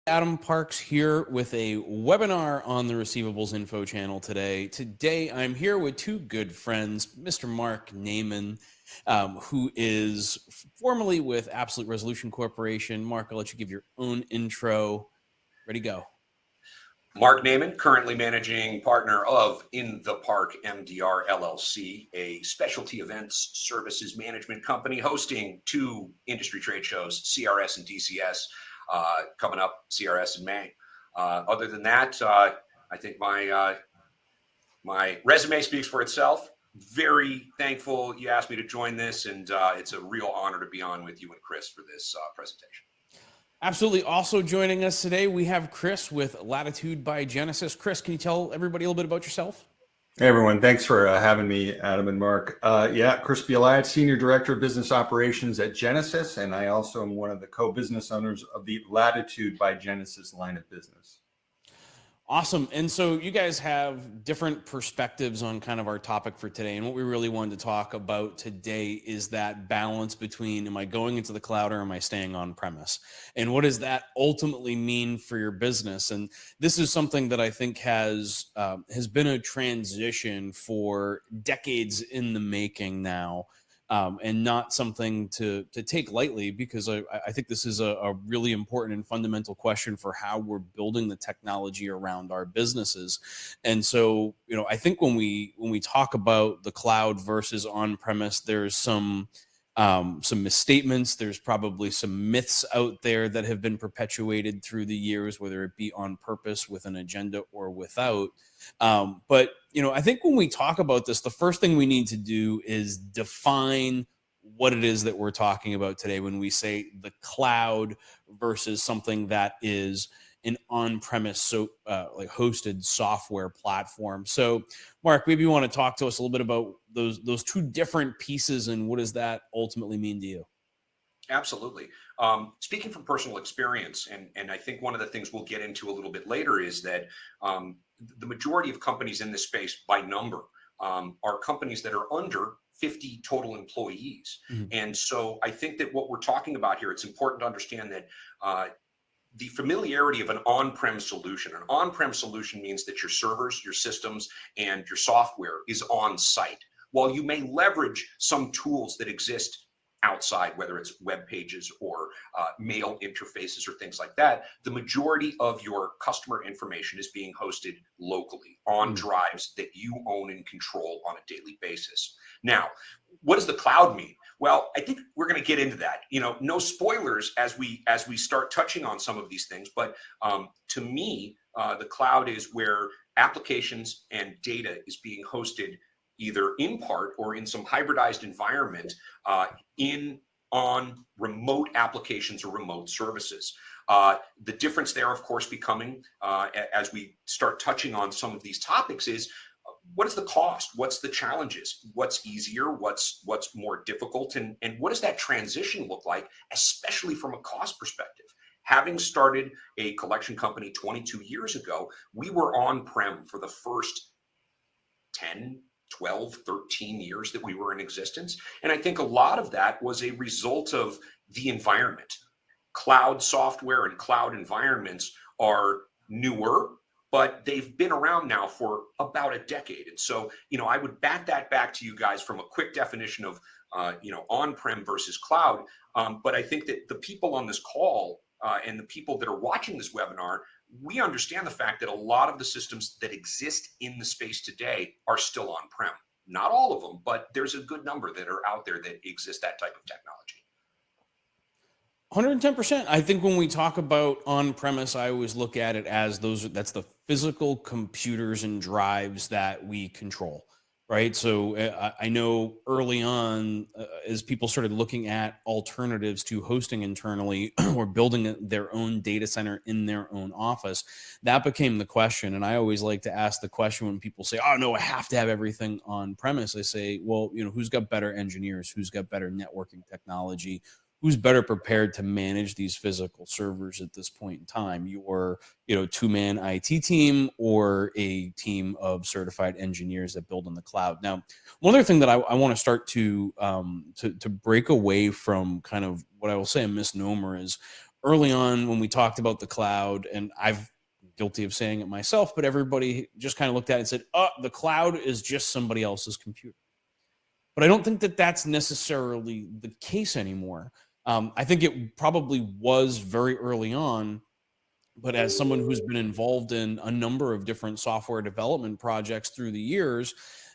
Adam Parks here with a webinar on the Receivables Info channel today. Today, I'm here with two good friends, Mr. Mark Naiman, who is formerly with Absolute Resolution Corporation. Mark, I'll let you give your own intro. Ready, go. Mark Naiman, currently managing partner of In the Park MDR LLC, a specialty events services management company hosting two industry trade shows, CRS and DCS, coming up, CRS in May. Other than that, I think my resume speaks for itself. Very thankful you asked me to join this, and it's a real honor to be on with you and Cris for this presentation. Absolutely. Also joining us today, we have Cris with Latitude by Genesys. Cris, can you tell everybody a little bit about yourself? Hey, everyone. Thanks for having me, Adam and Mark. Cris Bjelajac, Senior Director of Business Operations at Genesys, and I also am one of the co-business owners of the Latitude by Genesys line of business. Awesome. And so you guys have different perspectives on kind of our topic for today. And what we really wanted to talk about today is that balance between, am I going into the cloud or am I staying on premise? And what does that ultimately mean for your business? And this is something that I think has been a transition for decades in the making now. And not something to take lightly, because I think this is a really important and fundamental question for how we're building the technology around our businesses. And so, I think when we talk about the cloud versus on-premise, there's some misstatements. There's probably some myths out there that have been perpetuated through the years, whether it be on purpose, with an agenda, or without. But I think when we talk about this, the first thing we need to do is define what it is that we're talking about today when we say the cloud versus something that is an on-premise, like hosted software platform. So, Mark, maybe you want to talk to us a little bit about those two different pieces and what does that ultimately mean to you? Absolutely. Speaking from personal experience, and I think one of the things we'll get into a little bit later is that the majority of companies in this space by number are companies that are under 50 total employees. Mm-hmm. And so I think that what we're talking about here, it's important to understand that the familiarity of an on-prem solution. An on-prem solution means that your servers, your systems, and your software is on site. While you may leverage some tools that exist outside, whether it's web pages or mail interfaces or things like that, the majority of your customer information is being hosted locally on drives that you own and control on a daily basis. Now, what does the cloud mean? Well, I think we're going to get into that. No spoilers as we start touching on some of these things, but to me, the cloud is where applications and data is being hosted either in part or in some hybridized environment on remote applications or remote services. The difference there, of course, becoming as we start touching on some of these topics is what is the cost? What's the challenges? What's easier? What's more difficult? And what does that transition look like, especially from a cost perspective? Having started a collection company 22 years ago, we were on-prem for the first 10, 12, 13 years that we were in existence. And I think a lot of that was a result of the environment. Cloud software and cloud environments are newer, but they've been around now for about a decade. And so, I would bat that back to you guys from a quick definition of, on-prem versus cloud. But I think that the people on this call and the people that are watching this webinar, we understand the fact that a lot of the systems that exist in the space today are still on-prem. Not all of them, but there's a good number that are out there that exist that type of technology. 110%. I think when we talk about on-premise, I always look at it as that's the physical computers and drives that we control, right? So I know early on, as people started looking at alternatives to hosting internally or building their own data center in their own office, that became the question. And I always like to ask the question when people say, oh, no, I have to have everything on premise. I say, well, who's got better engineers? Who's got better networking technology? Who's better prepared to manage these physical servers at this point in time? Your, two-man IT team or a team of certified engineers that build on the cloud. Now, one other thing that I want to start to break away from kind of what I will say a misnomer is early on when we talked about the cloud, and I've guilty of saying it myself, but everybody just kind of looked at it and said, oh, the cloud is just somebody else's computer. But I don't think that that's necessarily the case anymore. I think it probably was very early on, but as someone who's been involved in a number of different software development projects through the years,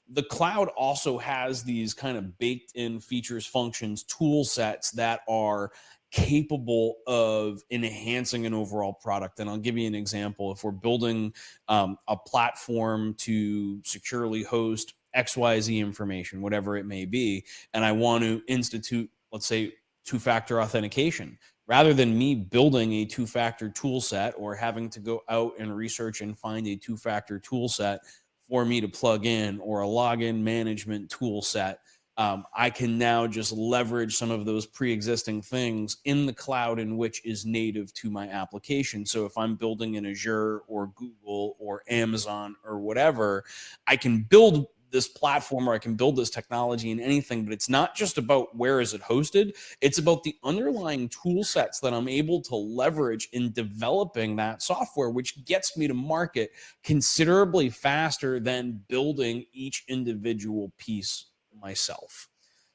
the cloud also has these kind of baked in features, functions, tool sets that are capable of enhancing an overall product. And I'll give you an example. If we're building a platform to securely host XYZ information, whatever it may be, and I want to institute, let's say, two-factor authentication, rather than me building a two-factor tool set or having to go out and research and find a two-factor tool set for me to plug in, or a login management tool set, I can now just leverage some of those pre-existing things in the cloud, in which is native to my application. So if I'm building in Azure or Google or Amazon or whatever, I can build this platform, or I can build this technology in anything, but it's not just about where is it hosted. It's about the underlying tool sets that I'm able to leverage in developing that software, which gets me to market considerably faster than building each individual piece myself.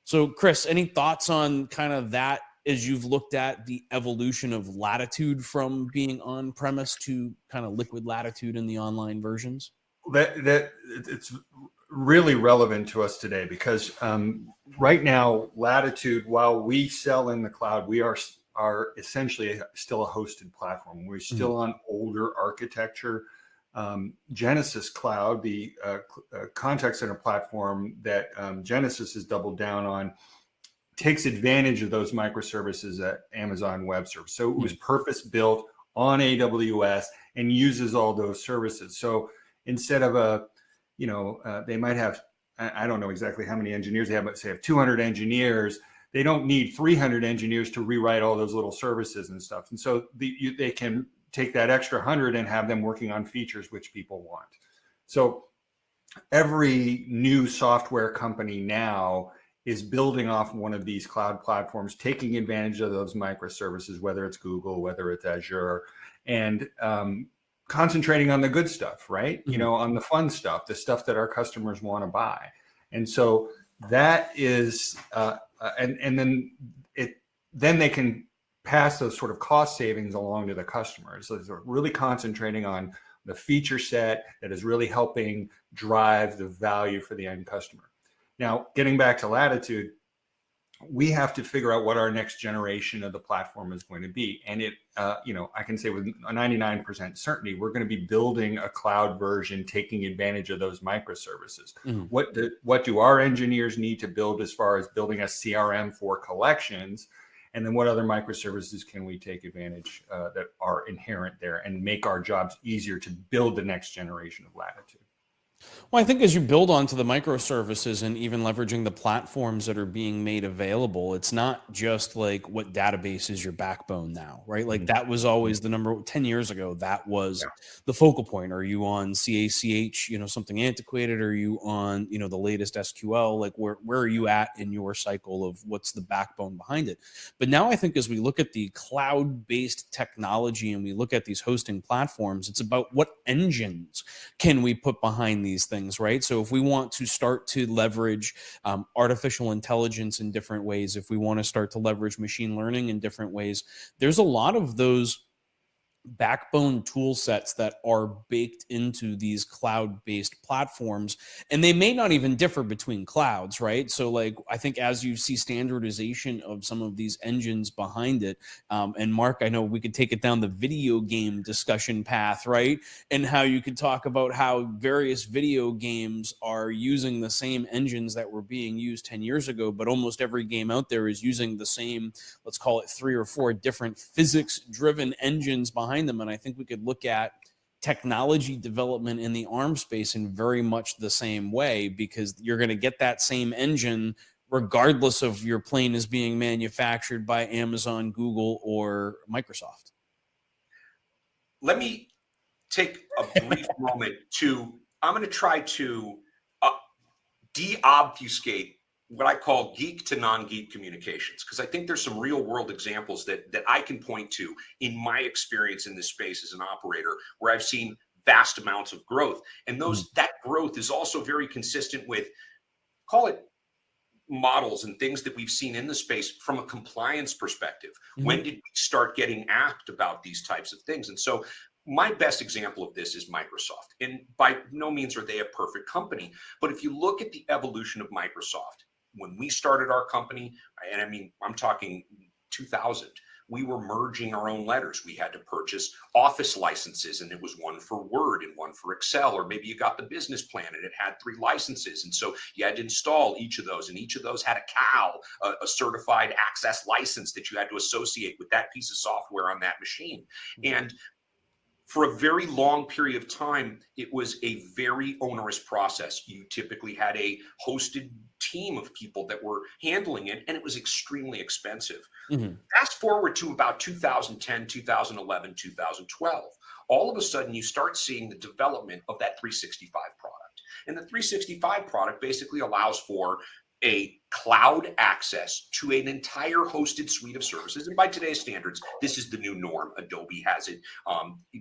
So, Cris, any thoughts on kind of that as you've looked at the evolution of Latitude from being on premise to kind of liquid Latitude in the online versions? That it's really relevant to us today, because right now, Latitude, while we sell in the cloud, we are essentially still a hosted platform. We're still on older architecture. Genesys Cloud, the contact center platform that Genesys has doubled down on, takes advantage of those microservices at Amazon Web Services. So it was purpose built on AWS and uses all those services. So instead of they might have, I don't know exactly how many engineers they have, but say have 200 engineers, they don't need 300 engineers to rewrite all those little services and stuff. And so they can take that extra 100 and have them working on features which people want. So every new software company now is building off one of these cloud platforms, taking advantage of those microservices, whether it's Google, whether it's Azure, and concentrating on the good stuff, right? On the fun stuff, the stuff that our customers want to buy. And so that is, and then they can pass those sort of cost savings along to the customers. So they're really concentrating on the feature set that is really helping drive the value for the end customer. Now, getting back to Latitude, we have to figure out what our next generation of the platform is going to be. And I can say with a 99% certainty, we're going to be building a cloud version, taking advantage of those microservices. What do our engineers need to build as far as building a CRM for collections? And then what other microservices can we take advantage that are inherent there and make our jobs easier to build the next generation of Latitude? Well, I think as you build onto the microservices and even leveraging the platforms that are being made available, it's not just like what database is your backbone now, right? Like that was always the number 10 years ago. That was the focal point. Are you on CACH, something antiquated? Are you on, the latest SQL? Like where are you at in your cycle of what's the backbone behind it? But now I think as we look at the cloud-based technology and we look at these hosting platforms, it's about what engines can we put behind these things, right? So if we want to start to leverage artificial intelligence in different ways, if we want to start to leverage machine learning in different ways, there's a lot of those backbone tool sets that are baked into these cloud-based platforms, and they may not even differ between clouds, right? So like I think as you see standardization of some of these engines behind it, and Mark, I know we could take it down the video game discussion path, right? And how you could talk about how various video games are using the same engines that were being used 10 years ago, but almost every game out there is using the same, let's call it 3 or 4 different physics-driven engines behind them. And I think we could look at technology development in the ARM space in very much the same way, because you're going to get that same engine regardless of your plane is being manufactured by Amazon, Google, or Microsoft. Let me take a brief moment I'm going to try to de-obfuscate what I call geek to non-geek communications, because I think there's some real world examples that I can point to in my experience in this space as an operator, where I've seen vast amounts of growth. And that growth is also very consistent with, call it, models and things that we've seen in the space from a compliance perspective. When did we start getting apt about these types of things? And so my best example of this is Microsoft. And by no means are they a perfect company, but if you look at the evolution of Microsoft, when we started our company, and I mean, I'm talking 2000, we were merging our own letters. We had to purchase Office licenses, and it was one for Word and one for Excel, or maybe you got the business plan and it had 3 licenses. And so you had to install each of those, and each of those had a CAL, a certified access license that you had to associate with that piece of software on that machine. And for a very long period of time, it was a very onerous process. You typically had a hosted team of people that were handling it, and it was extremely expensive. Fast forward to about 2010, 2011, 2012. All of a sudden, you start seeing the development of that 365 product. And the 365 product basically allows for a cloud access to an entire hosted suite of services. And by today's standards, this is the new norm. Adobe has it.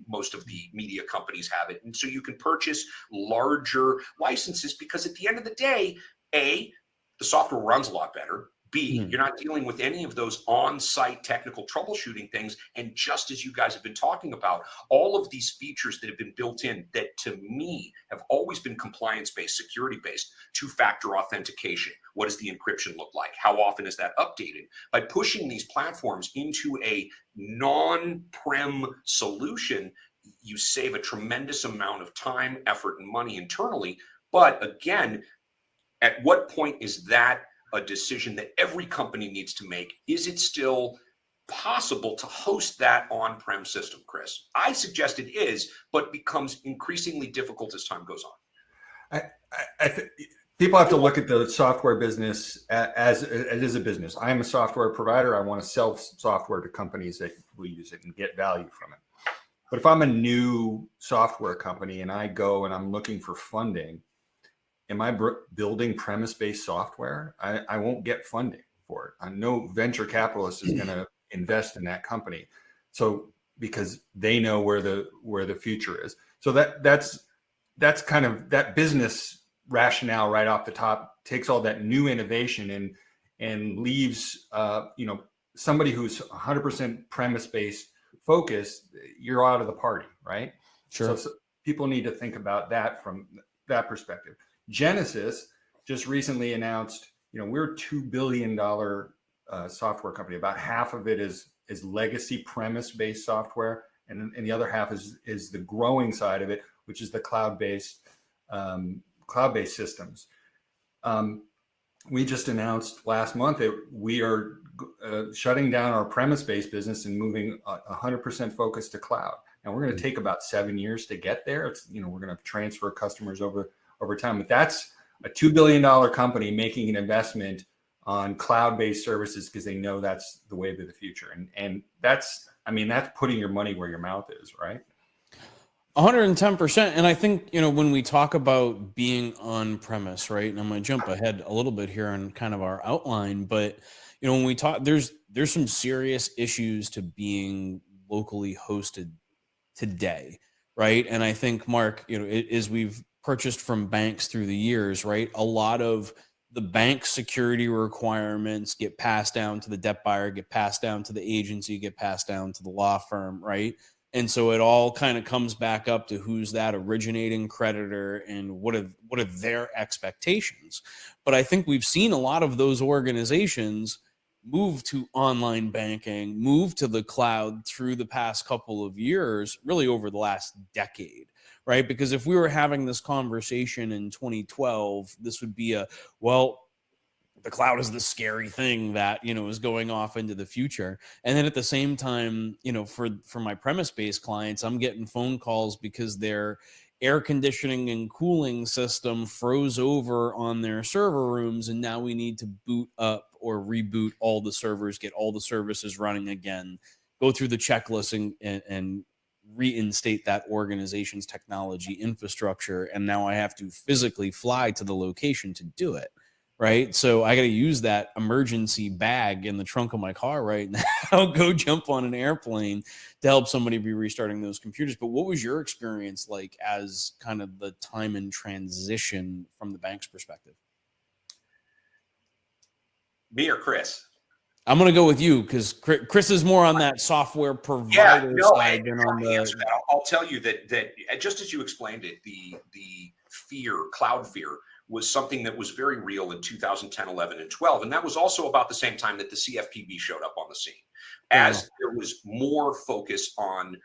Most of the media companies have it. And so you can purchase larger licenses because at the end of the day, A, the software runs a lot better. B, you're not dealing with any of those on-site technical troubleshooting things. And just as you guys have been talking about, all of these features that have been built in that to me have always been compliance-based, security-based, 2-factor authentication. What does the encryption look like? How often is that updated? By pushing these platforms into a non-prem solution, you save a tremendous amount of time, effort, and money internally. But again, at what point is that a decision that every company needs to make? Is it still possible to host that on-prem system, Cris? I suggest it is, but becomes increasingly difficult as time goes on. I think people have to look at the software business as it is a business. I am a software provider. I want to sell software to companies that will use it and get value from it. But if I'm a new software company and I go and I'm looking for funding, am I building premise-based software? I won't get funding for it. I know venture capitalist is going to invest in that company. So because they know where the future is. So that's kind of that business rationale right off the top, takes all that new innovation and leaves somebody who's 100% premise-based focused, you're out of the party, right? Sure. So people need to think about that from that perspective. Genesys just recently announced, we're a $2 billion software company. About half of it is legacy premise-based software, and the other half is the growing side of it, which is the cloud-based systems. We just announced last month that we are shutting down our premise-based business and moving 100% focus to cloud. And we're going to take about 7 years to get there. It's we're going to transfer customers over time, but that's a $2 billion company making an investment on cloud-based services because they know that's the wave of the future. And that's putting your money where your mouth is, right? 110%. And I think, when we talk about being on premise, right? And I'm going to jump ahead a little bit here on kind of our outline, but when we talk, there's some serious issues to being locally hosted today, right? And I think, Mark, as we've purchased from banks through the years, right, a lot of the bank security requirements get passed down to the debt buyer, get passed down to the agency, get passed down to the law firm, right? And so it all kind of comes back up to who's that originating creditor and what are their expectations. But I think we've seen a lot of those organizations move to online banking, move to the cloud through the past couple of years, really over the last decade, right? Because if we were having this conversation in 2012, this would be the cloud is the scary thing that, is going off into the future. And then at the same time, for my premise-based clients, I'm getting phone calls because their air conditioning and cooling system froze over on their server rooms. And now we need to boot up or reboot all the servers, get all the services running again, go through the checklist and reinstate that organization's technology infrastructure. And now I have to physically fly to the location to do it. right? So I got to use that emergency bag in the trunk of my car right now, go jump on an airplane to help somebody be restarting those computers. But what was your experience like as kind of the time in transition from the bank's perspective? Me or Chris? I'm going to go with you because Chris is more on that software Yeah, provider no, side than on trying to the. answer that, I'll tell you that just as you explained it, the fear, cloud fear, was something that was very real in 2010, 11, and 12, and that was also about the same time that the CFPB showed up on the scene, Fair enough. as there was more focus on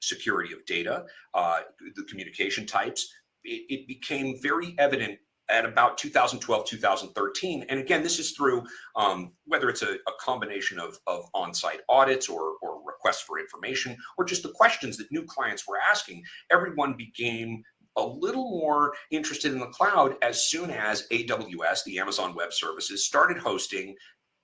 security of data, the communication types. It became very evident at about 2012, 2013. And again, this is through whether it's a combination of on-site audits or requests for information, or just the questions that new clients were asking. Everyone became a little more interested in the cloud as soon as AWS, the Amazon Web Services, started hosting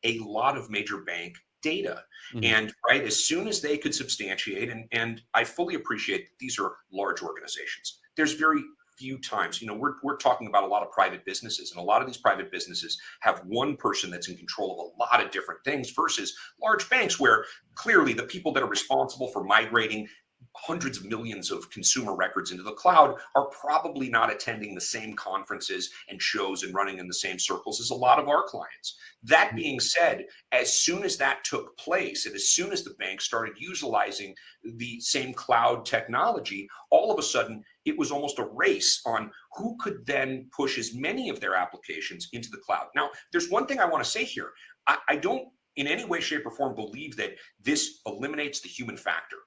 a lot of major bank data. Mhm. And right, as soon as they could substantiate, and I fully appreciate that these are large organizations, there's very few times, we're talking about a lot of private businesses, and a lot of these private businesses have one person that's in control of a lot of different things versus large banks, where clearly the people that are responsible for migrating hundreds of millions of consumer records into the cloud are probably not attending the same conferences and shows and running in the same circles as a lot of our clients. That being said, as soon as that took place, and as soon as the bank started utilizing the same cloud technology, all of a sudden it was almost a race on who could then push as many of their applications into the cloud. Now, there's one thing I want to say here. I don't in any way, shape, or form believe that this eliminates the human factor.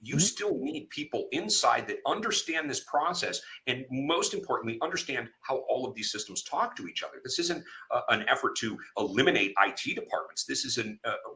You Mhm. still need people inside that understand this process, and most importantly, understand how all of these systems talk to each other. This isn't an effort to eliminate IT departments. This is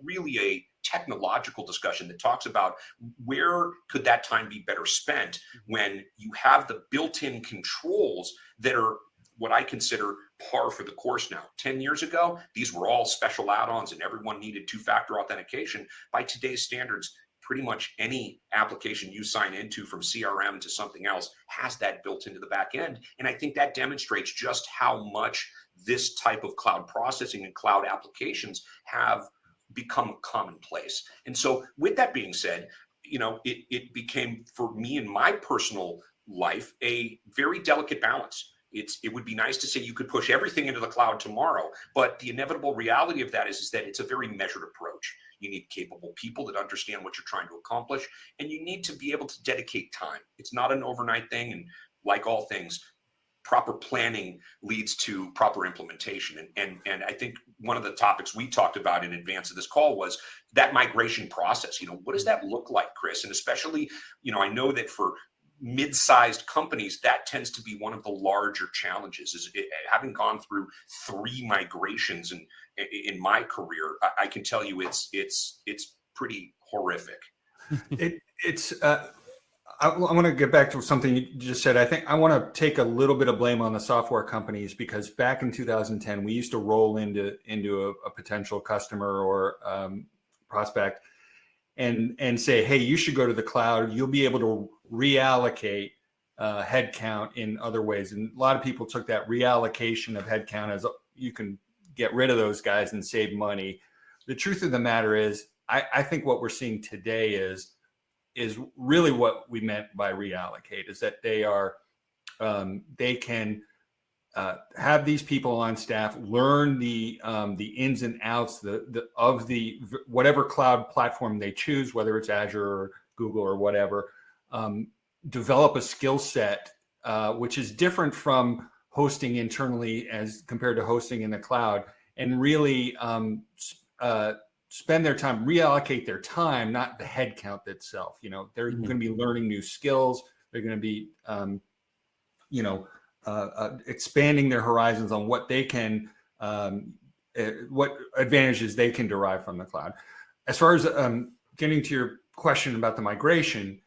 really a technological discussion that talks about where could that time be better spent when you have the built-in controls that are what I consider par for the course now. 10 years ago, these were all special add-ons and everyone needed two-factor authentication. By today's standards, pretty much any application you sign into, from CRM to something else, has that built into the back end. And I think that demonstrates just how much this type of cloud processing and cloud applications have become commonplace. And so with that being said, it became, for me in my personal life, a very delicate balance. It would be nice to say you could push everything into the cloud tomorrow, but the inevitable reality of that is that it's a very measured approach. You need capable people that understand what you're trying to accomplish, and you need to be able to dedicate time. It's not an overnight thing, and like all things, proper planning leads to proper implementation. And I think one of the topics we talked about in advance of this call was that migration process. What does that look like, Chris? And especially, I know that for mid-sized companies, that tends to be one of the larger challenges. Having gone through 3 migrations in my career, I can tell you it's pretty horrific. I want to get back to something you just said. I think I want to take a little bit of blame on the software companies, because back in 2010, we used to roll into a potential customer or prospect and say, hey, you should go to the cloud. You'll be able to reallocate headcount in other ways. And a lot of people took that reallocation of headcount as you can get rid of those guys and save money. The truth of the matter is, I think what we're seeing today is really what we meant by reallocate, is that they can have these people on staff learn the ins and outs of the whatever cloud platform they choose, whether it's Azure or Google or whatever. Develop a skill set which is different from hosting internally as compared to hosting in the cloud, and really spend their time, reallocate their time, not the headcount itself. They're going to be learning new skills. They're going to be, expanding their horizons on what they can, what advantages they can derive from the cloud. As far as getting to your question about the migration,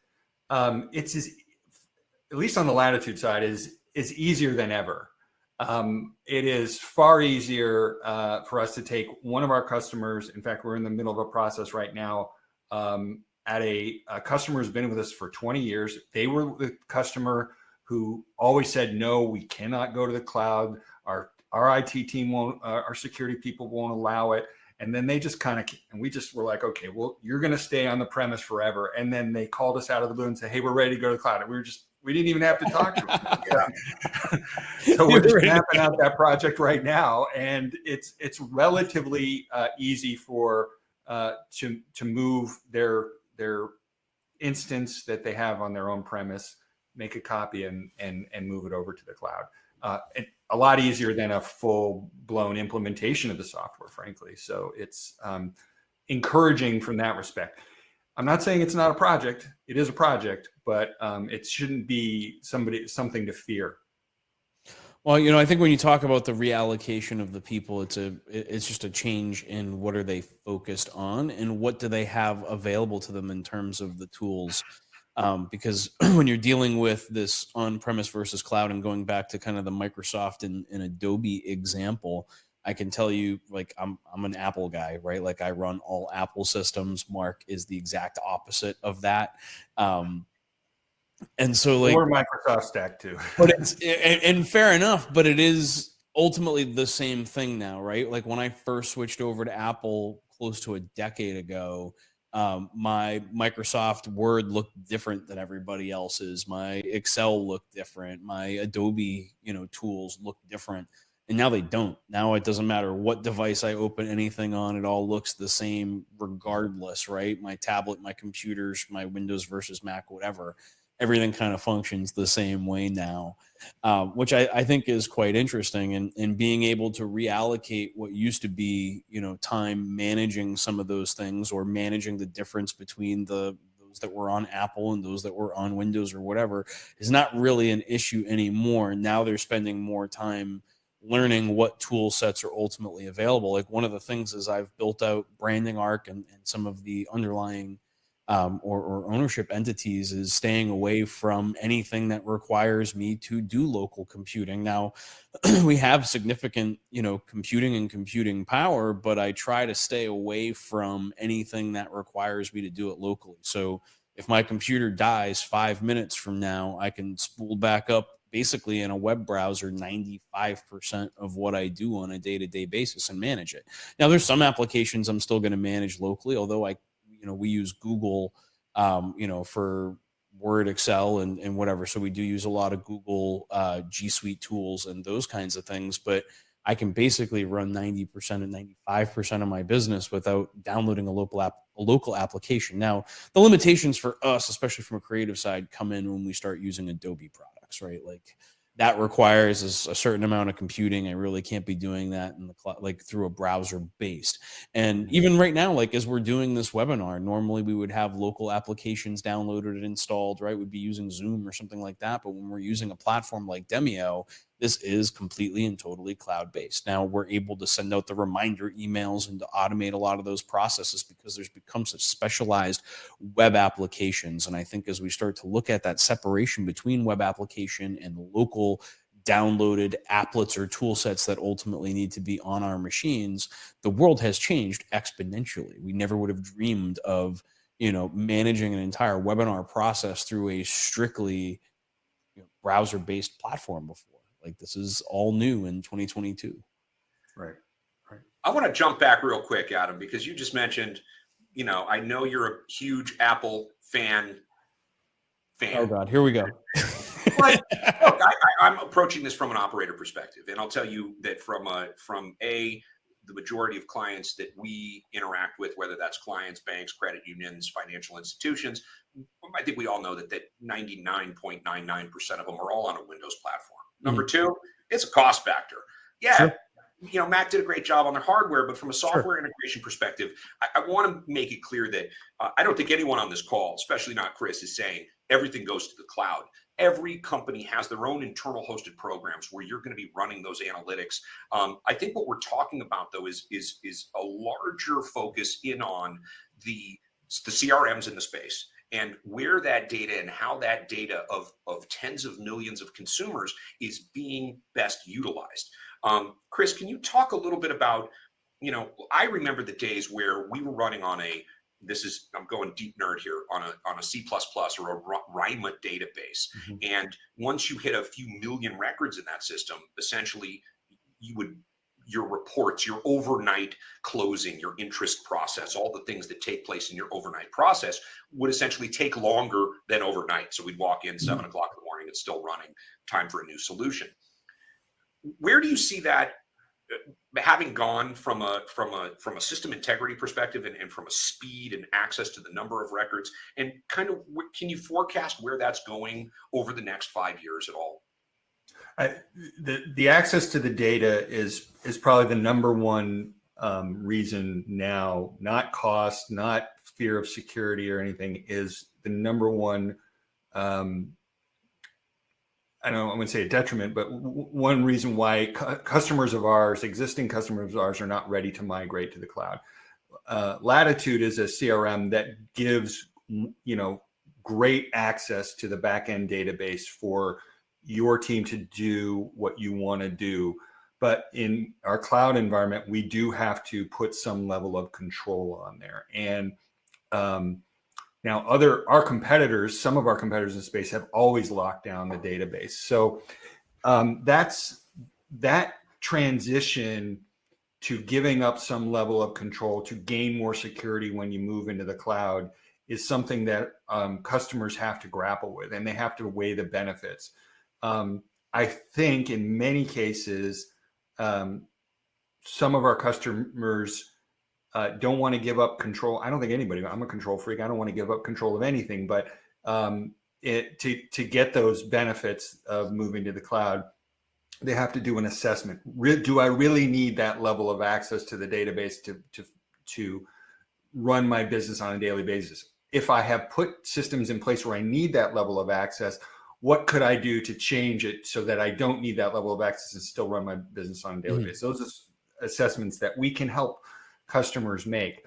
it's at least on the Latitude side, is easier than ever. It is far easier for us to take one of our customers. In fact, we're in the middle of a process right now at a customer who's been with us for 20 years. They were the customer who always said, no, we cannot go to the cloud. our IT team won't, our security people won't allow it. And then they just kind of, and we just were like, okay, well, you're going to stay on the premise forever. And then they called us out of the blue and said, hey, we're ready to go to the cloud. And we didn't even have to talk to them. Yeah. So we're just mapping out that project right now. And it's relatively easy for to move their instance that they have on their own premise, make a copy and move it over to the cloud. A lot easier than a full-blown implementation of the software, frankly. So it's encouraging from that respect. I'm not saying it's not a project. It is a project, but it shouldn't be something to fear. Well, I think when you talk about the reallocation of the people, it's just a change in what are they focused on and what do they have available to them in terms of the tools. Because when you're dealing with this on-premise versus cloud, and going back to kind of the Microsoft and Adobe example, I can tell you, like, I'm an Apple guy, right? Like, I run all Apple systems. Mark is the exact opposite of that. And so, like, or Microsoft stack too. but and fair enough, but it is ultimately the same thing now, right? Like, when I first switched over to Apple close to a decade ago, my Microsoft Word looked different than everybody else's. My Excel looked different. My Adobe, tools look different. And now they don't. Now it doesn't matter what device I open anything on, it all looks the same regardless, right? My tablet, my computers, my Windows versus Mac, whatever. Everything kind of functions the same way now, which I think is quite interesting. And being able to reallocate what used to be, time managing some of those things, or managing the difference between those that were on Apple and those that were on Windows or whatever, is not really an issue anymore. Now they're spending more time learning what tool sets are ultimately available. Like, one of the things is I've built out branding arc and some of the underlying or ownership entities is staying away from anything that requires me to do local computing. Now, we have significant, computing and computing power, but I try to stay away from anything that requires me to do it locally. So if my computer dies 5 minutes from now, I can spool back up basically in a web browser 95% of what I do on a day-to-day basis and manage it. Now, there's some applications I'm still going to manage locally, although we use Google, for Word, Excel, and whatever. So we do use a lot of Google G Suite tools and those kinds of things. But I can basically run 90% and 95% of my business without downloading a local application. Now, the limitations for us, especially from a creative side, come in when we start using Adobe products, right? Like, that requires a certain amount of computing. I really can't be doing that in the cloud, like through a browser based. And even right now, like, as we're doing this webinar, normally we would have local applications downloaded and installed, right? We'd be using Zoom or something like that. But when we're using a platform like Demio, this is completely and totally cloud-based. Now we're able to send out the reminder emails and to automate a lot of those processes because there's become such specialized web applications. And I think as we start to look at that separation between web application and local downloaded applets or tool sets that ultimately need to be on our machines, the world has changed exponentially. We never would have dreamed of, managing an entire webinar process through a strictly browser-based platform before. Like, this is all new in 2022. Right. I want to jump back real quick, Adam, because you just mentioned, I know you're a huge Apple fan. Oh God, here we go. But look, I'm approaching this from an operator perspective, and I'll tell you that from the majority of clients that we interact with, whether that's clients, banks, credit unions, financial institutions, I think we all know that 99.99% of them are all on a Windows platform. Number two, it's a cost factor. Yeah, sure. Mac did a great job on their hardware, but from a software integration perspective, I want to make it clear that I don't think anyone on this call, especially not Cris, is saying everything goes to the cloud. Every company has their own internal hosted programs where you're going to be running those analytics. I think what we're talking about, though, is a larger focus in on the CRMs in the space, and where that data and how that data of tens of millions of consumers is being best utilized. Cris, can you talk a little bit about, I remember the days where we were running on I'm going deep nerd here, on a C++ or a RIMA database. And once you hit a few million records in that system, essentially your reports, your overnight closing, your interest process, all the things that take place in your overnight process would essentially take longer than overnight. So we'd walk in 7 o'clock in the morning, it's still running, time for a new solution. Where do you see that having gone from a system integrity perspective and from a speed and access to the number of records, and kind of can you forecast where that's going over the next 5 years at all? The access to the data is probably the number one reason now, not cost, not fear of security or anything, is the number one, I wouldn't say a detriment, but one reason why customers of ours, existing customers of ours, are not ready to migrate to the cloud. Latitude is a CRM that gives, great access to the back-end database for your team to do what you want to do. But in our cloud environment, we do have to put some level of control on there. And now our competitors, some of our competitors in the space, have always locked down the database. So that transition to giving up some level of control to gain more security when you move into the cloud is something that customers have to grapple with, and they have to weigh the benefits. I think in many cases, some of our customers don't want to give up control. I don't think anybody, I'm a control freak. I don't want to give up control of anything, but to get those benefits of moving to the cloud, they have to do an assessment. Do I really need that level of access to the database to run my business on a daily basis? If I have put systems in place where I need that level of access, what could I do to change it so that I don't need that level of access and still run my business on a daily basis? Those are assessments that we can help customers make.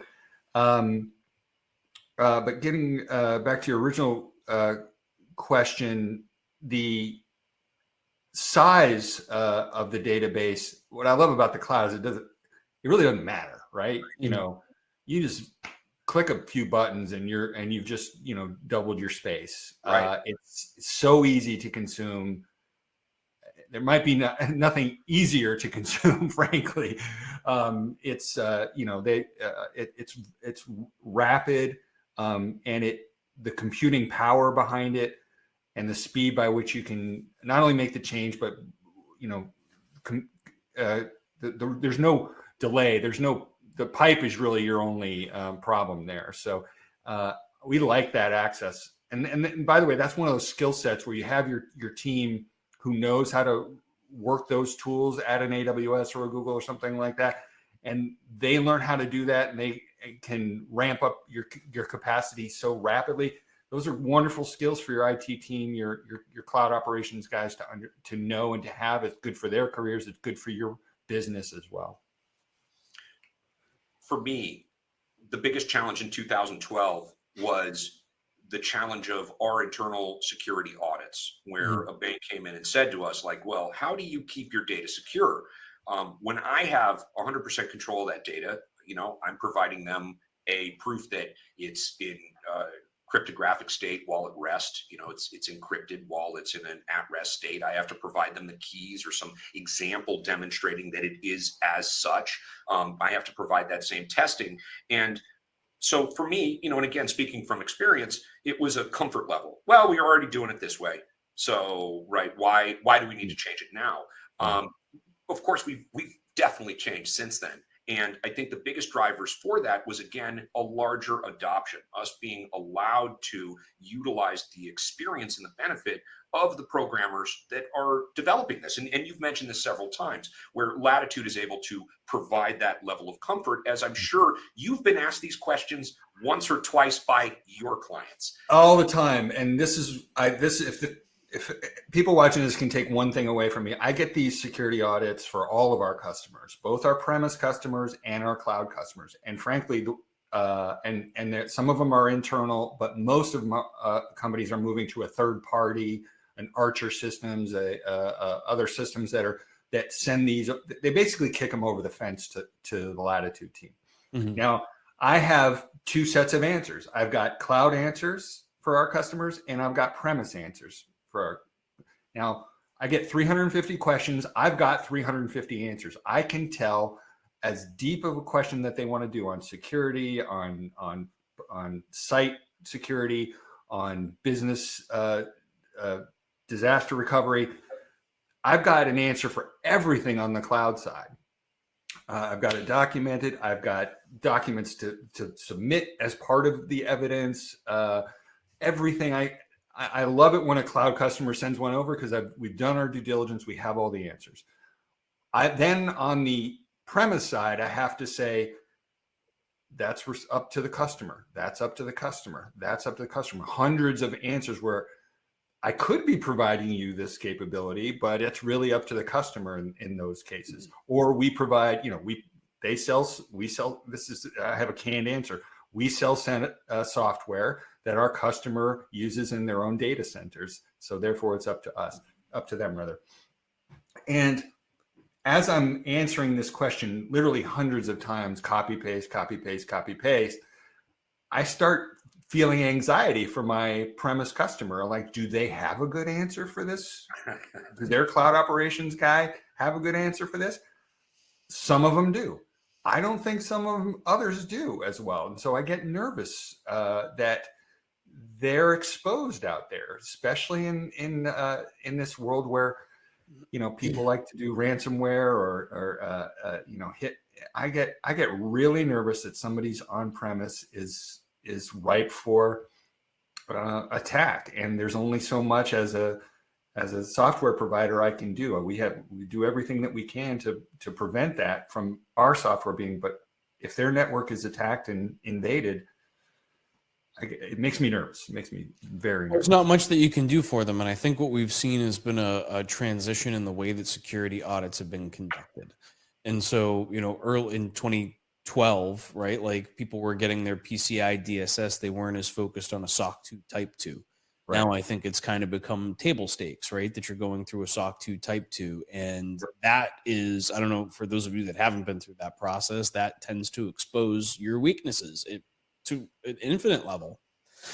But getting back to your original question, the size of the database, what I love about the cloud is it really doesn't matter, right? You just click a few buttons and you've just doubled your space. Right. It's so easy to consume. There might be nothing easier to consume, frankly. It's rapid, and the computing power behind it and the speed by which you can not only make the change, but there's no delay. The pipe is really your only problem there. So we like that access. And by the way, that's one of those skill sets where you have your team who knows how to work those tools at an AWS or a Google or something like that. And they learn how to do that, and they can ramp up your capacity so rapidly. Those are wonderful skills for your IT team, your cloud operations guys to know and to have. It's good for their careers. It's good for your business as well. For me, the biggest challenge in 2012 was the challenge of our internal security audits, where a bank came in and said to us, like, well, how do you keep your data secure? When I have 100% control of that data, I'm providing them a proof that it's in cryptographic state while at rest. It's encrypted while it's in an at-rest state. I have to provide them the keys or some example demonstrating that it is as such. I have to provide that same testing. And so for me, and again, speaking from experience, it was a comfort level. Well, we are already doing it this way. So, right, why do we need to change it now? Of course, we've definitely changed since then. And I think the biggest drivers for that was, again, a larger adoption, us being allowed to utilize the experience and the benefit of the programmers that are developing this. And you've mentioned this several times, where Latitude is able to provide that level of comfort, as I'm sure you've been asked these questions once or twice by your clients. All the time. And if people watching this can take one thing away from me, I get these security audits for all of our customers, both our premise customers and our cloud customers. And frankly, some of them are internal, but most of them, companies are moving to a third party, an Archer systems, other systems that send these. They basically kick them over the fence to the Latitude team. Now, I have two sets of answers. I've got cloud answers for our customers, and I've got premise answers. Now, I get 350 questions. I've got 350 answers. I can tell as deep of a question that they want to do on security, on site security, on business disaster recovery. I've got an answer for everything on the cloud side. I've got it documented. I've got documents to submit as part of the evidence. Everything. I love it when a cloud customer sends one over because we've done our due diligence. We have all the answers. Then on the premise side, I have to say that's up to the customer. That's up to the customer. That's up to the customer. Hundreds of answers where I could be providing you this capability, but it's really up to the customer in those cases. Or we provide, we sell, I have a canned answer. We sell software that our customer uses in their own data centers. So therefore it's up to them rather. And as I'm answering this question, literally hundreds of times, copy, paste, copy, paste, copy, paste, I start feeling anxiety for my premise customer. Like, do they have a good answer for this? Does their cloud operations guy have a good answer for this? Some of them do. I don't think some of them, others do as well. And so I get nervous that they're exposed out there, especially in this world where, people like to do ransomware or hit. I get really nervous that somebody's on-premise is ripe for attack, and there's only so much as a software provider I can do. We do everything that we can to prevent that from our software being. But if their network is attacked and invaded, it makes me nervous. It makes me very nervous. There's not much that you can do for them, and I think what we've seen has been a transition in the way that security audits have been conducted. And so, early in 2012, right, like people were getting their PCI DSS, they weren't as focused on a SOC 2 Type 2. Right. Now I think it's kind of become table stakes, right, that you're going through a SOC 2 Type 2, and that is, I don't know, for those of you that haven't been through that process, that tends to expose your weaknesses to an infinite level.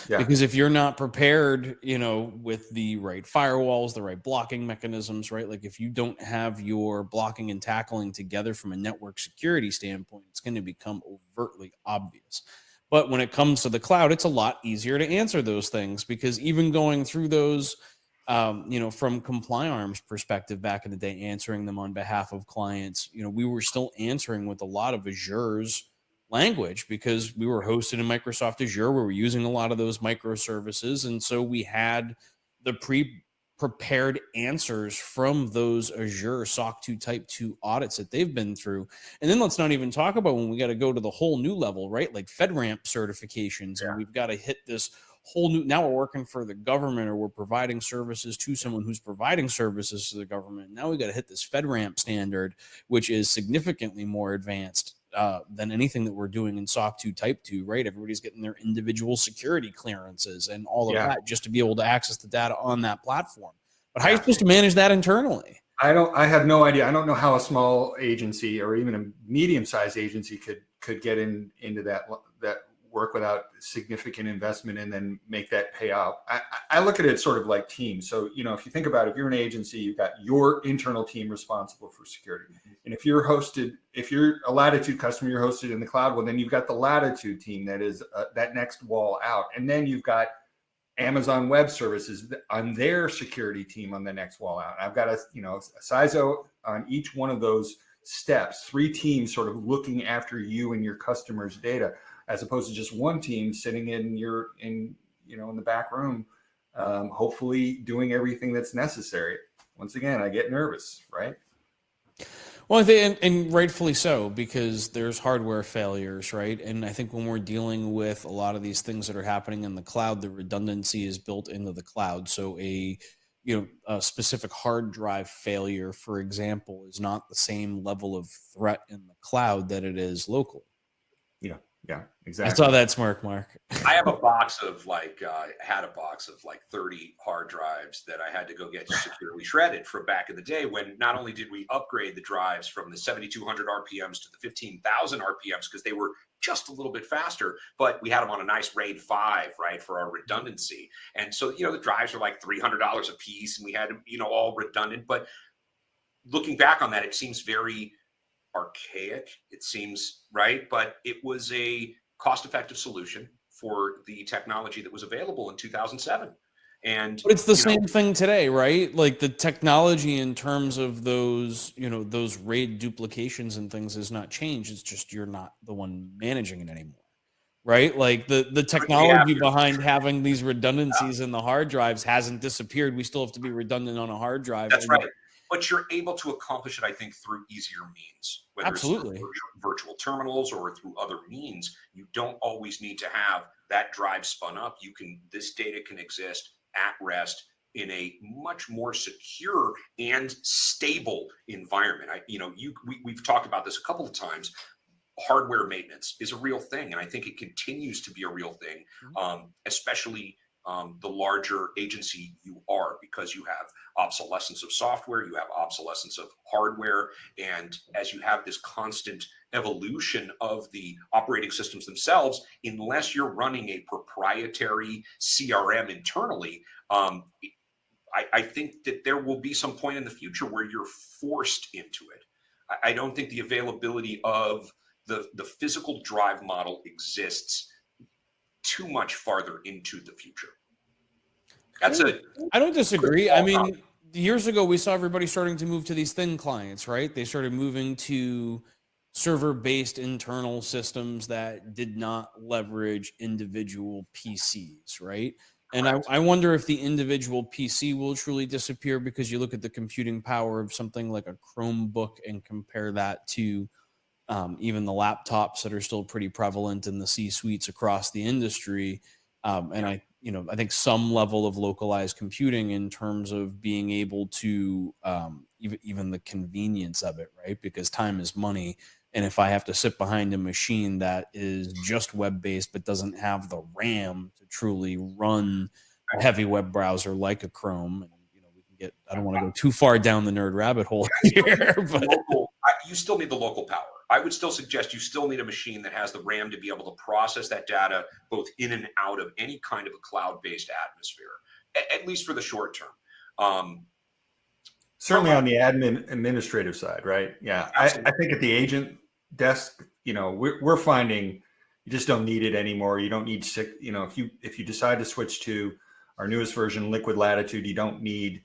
Yeah. Because if you're not prepared, with the right firewalls, the right blocking mechanisms, right? Like if you don't have your blocking and tackling together from a network security standpoint, it's going to become overtly obvious. But when it comes to the cloud, it's a lot easier to answer those things, because even going through those, from CompliArm's perspective back in the day, answering them on behalf of clients, we were still answering with a lot of Azure's language because we were hosted in Microsoft Azure. We were using a lot of those microservices. And so we had the prepared answers from those Azure SOC 2 Type 2 audits that they've been through. And then let's not even talk about when we got to go to the whole new level, right? Like FedRAMP certifications. Yeah. And we've got to hit this whole new, now we're working for the government, or we're providing services to someone who's providing services to the government. Now we got to hit this FedRAMP standard, which is significantly more advanced than anything that we're doing in SOC 2 Type 2, right? Everybody's getting their individual security clearances and all of that just to be able to access the data on that platform. But how are you supposed to manage that internally? I have no idea. I don't know how a small agency or even a medium-sized agency could get into that work without significant investment and then make that pay out. I look at it sort of like teams. So, if you think about it, if you're an agency, you've got your internal team responsible for security. And if you're a Latitude customer, you're hosted in the cloud, well, then you've got the Latitude team that is that next wall out. And then you've got Amazon Web Services on their security team on the next wall out. I've got a CISO on each one of those steps, 3 teams sort of looking after you and your customers' data, as opposed to just one team sitting in the back room, hopefully doing everything that's necessary. Once again, I get nervous, right? Well, I think, and rightfully so, because there's hardware failures, right? And I think when we're dealing with a lot of these things that are happening in the cloud, the redundancy is built into the cloud. So a specific hard drive failure, for example, is not the same level of threat in the cloud that it is locally. Yeah. Yeah, I exactly. saw that smirk, Mark. I have a box of had a box of like 30 hard drives that I had to go get securely shredded from back in the day when not only did we upgrade the drives from the 7,200 RPMs to the 15,000 RPMs because they were just a little bit faster, but we had them on a nice RAID 5, right, for our redundancy. And so, the drives are like $300 a piece and we had them, all redundant. But looking back on that, it seems very archaic, it seems, right? But it was a cost-effective solution for the technology that was available in 2007. And But it's the same thing today, right? Like the technology in terms of those, those RAID duplications and things has not changed. It's just you're not the one managing it anymore, right? Like the technology behind having these redundancies in the hard drives hasn't disappeared. We still have to be redundant on a hard drive. That's right. But you're able to accomplish it, I think, through easier means, whether Absolutely. it's through virtual terminals or through other means. You don't always need to have that drive spun up. This data can exist at rest in a much more secure and stable environment. We've talked about this a couple of times. Hardware maintenance is a real thing, and I think it continues to be a real thing, especially the larger agency you are, because you have obsolescence of software, you have obsolescence of hardware, and as you have this constant evolution of the operating systems themselves, unless you're running a proprietary CRM internally, I think that there will be some point in the future where you're forced into it. I don't think the availability of the physical drive model exists too much farther into the future. I don't disagree. I mean, years ago, we saw everybody starting to move to these thin clients, right? They started moving to server-based internal systems that did not leverage individual PCs, right? And I wonder if the individual PC will truly disappear because you look at the computing power of something like a Chromebook and compare that to even the laptops that are still pretty prevalent in the C-suites across the industry. And I think some level of localized computing in terms of being able to even the convenience of it, right? Because time is money. And if I have to sit behind a machine that is just web-based but doesn't have the RAM to truly run a heavy web browser like a Chrome, and I don't want to go too far down the nerd rabbit hole here, but you still need the local power. I would still suggest you still need a machine that has the RAM to be able to process that data both in and out of any kind of a cloud-based atmosphere, at least for the short term. Certainly on the administrative side, right? Yeah, I think at the agent desk, we're finding you just don't need it anymore. You don't need if you decide to switch to our newest version, Liquid Latitude, you don't need.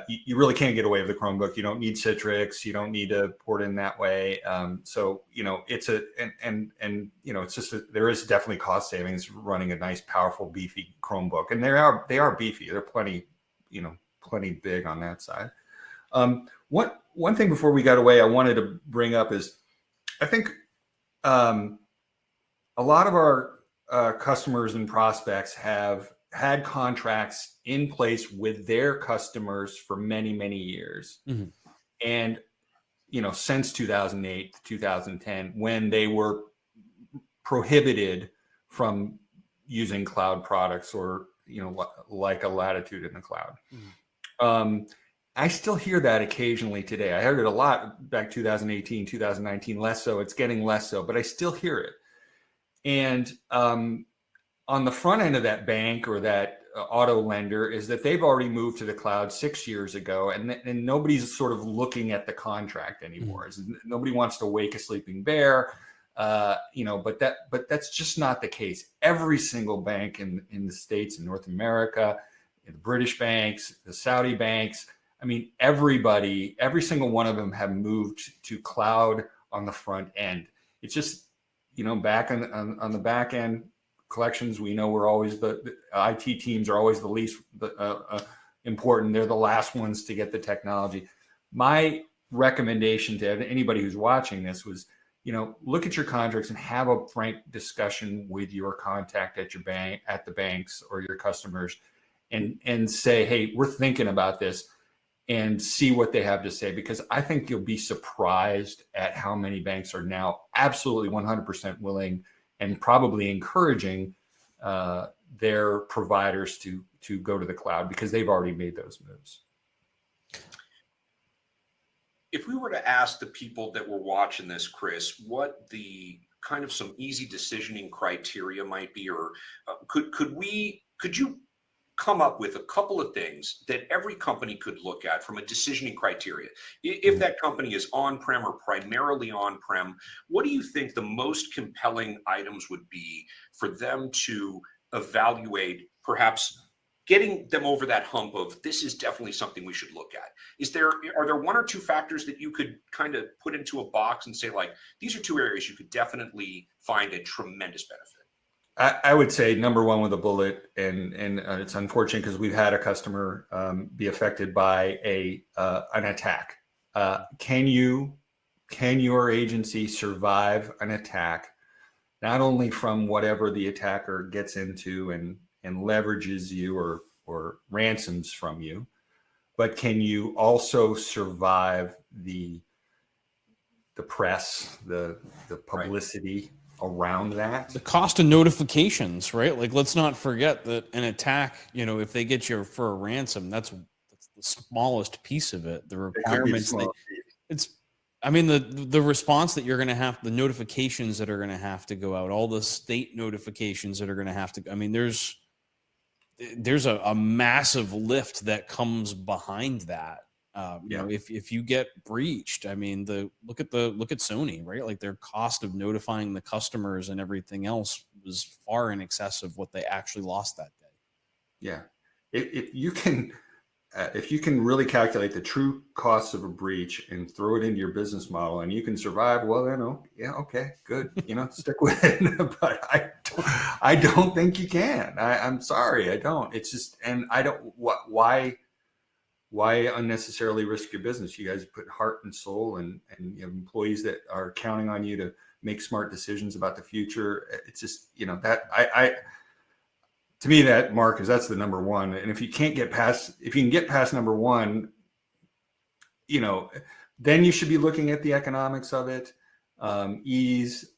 You really can't get away with the Chromebook. You don't need Citrix. You don't need to port in that way. So it's it's just there is definitely cost savings running a nice, powerful, beefy Chromebook, and they are beefy. They're plenty big on that side. One thing before we got away, I wanted to bring up is I think a lot of our customers and prospects have had contracts in place with their customers for many, many years. Mm-hmm. And, since 2008 to 2010, when they were prohibited from using cloud products or, like a Latitude in the cloud. Mm-hmm. I still hear that occasionally today. I heard it a lot back 2018, 2019, less so. It's getting less so, but I still hear it. And, on the front end of that bank or that auto lender is that they've already moved to the cloud 6 years ago, and nobody's sort of looking at the contract anymore. Mm-hmm. Nobody wants to wake a sleeping bear, but that's just not the case. Every single bank in the States and North America, the British banks, the Saudi banks, I mean, every single one of them have moved to cloud on the front end. It's just, back on the back end, collections, we know we're always the IT teams are always the least important. They're the last ones to get the technology. My recommendation to anybody who's watching this was, look at your contracts and have a frank discussion with your contact at your bank, at the banks or your customers, and say, hey, we're thinking about this, and see what they have to say, because I think you'll be surprised at how many banks are now absolutely 100% willing and probably encouraging their providers to go to the cloud because they've already made those moves. If we were to ask the people that were watching this, Cris, what the kind of some easy decisioning criteria might be, or could you come up with a couple of things that every company could look at from a decisioning criteria? If that company is on-prem or primarily on-prem, what do you think the most compelling items would be for them to evaluate, perhaps getting them over that hump of this is definitely something we should look at? Are there one or two factors that you could kind of put into a box and say, like, these are two areas you could definitely find a tremendous benefit? I would say number one with a bullet, and it's unfortunate because we've had a customer be affected by an attack. Can your agency survive an attack, not only from whatever the attacker gets into and leverages you or ransoms from you, but can you also survive the press, the publicity around that? The cost of notifications, right? Like, let's not forget that an attack, if they get you for a ransom, that's the smallest piece of it. The requirements the response that you're going to have, the notifications that are going to have to go out, all the state notifications that are going to have to, there's a massive lift that comes behind that. If you get breached, look at Sony, right? Like, their cost of notifying the customers and everything else was far in excess of what they actually lost that day. Yeah. If you can really calculate the true costs of a breach and throw it into your business model and you can survive, well, then, okay, good. Stick with it. But I don't think you can. I'm sorry. I don't. It's just, and I don't, why unnecessarily risk your business? You guys put heart and soul and you have employees that are counting on you to make smart decisions about the future. It's just, to me, that, Mark, that's the number one. And if you can get past number one, then you should be looking at the economics of it, ease,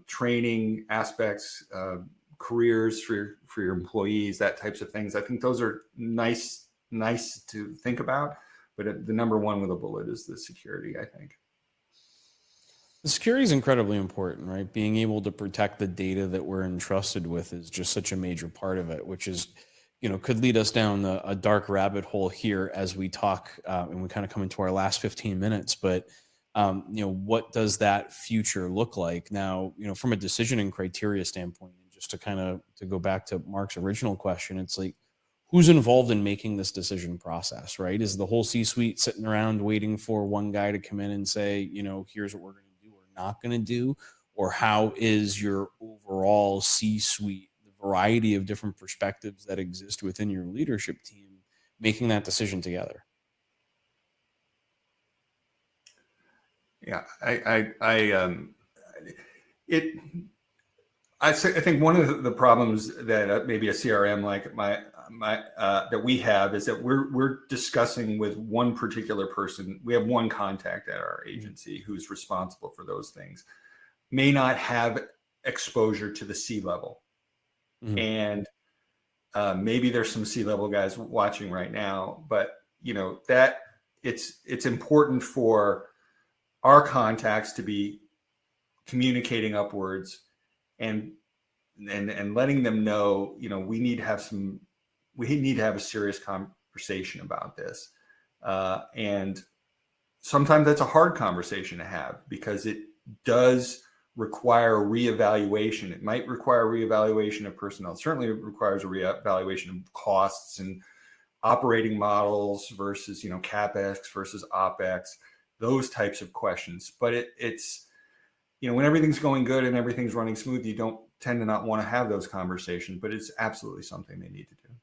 training aspects, careers for your employees, that types of things. I think those are nice to think about, but the number one with a bullet is the security, I think. The security is incredibly important, right? Being able to protect the data that we're entrusted with is just such a major part of it, which is, could lead us down a dark rabbit hole here as we talk, and we kind of come into our last 15 minutes. But, what does that future look like now, from a decisioning criteria standpoint? And just to go back to Mark's original question, it's like, who's involved in making this decision process, right? Is the whole C-suite sitting around waiting for one guy to come in and say, here's what we're going to not going to do? Or how is your overall C-suite, the variety of different perspectives that exist within your leadership team, making that decision together? Yeah, I think one of the problems that maybe a CRM like that we have is that we're discussing with one particular person. We have one contact at our agency who's responsible for those things, may not have exposure to the C-level. Mm-hmm. And maybe there's some C-level guys watching right now, but that it's important for our contacts to be communicating upwards and letting them know, we need to have a serious conversation about this. And sometimes that's a hard conversation to have because it does require reevaluation. It might require reevaluation of personnel. Certainly it requires a reevaluation of costs and operating models versus, CapEx versus OpEx, those types of questions. But it's, when everything's going good and everything's running smooth, you don't tend to not want to have those conversations, but it's absolutely something they need to do.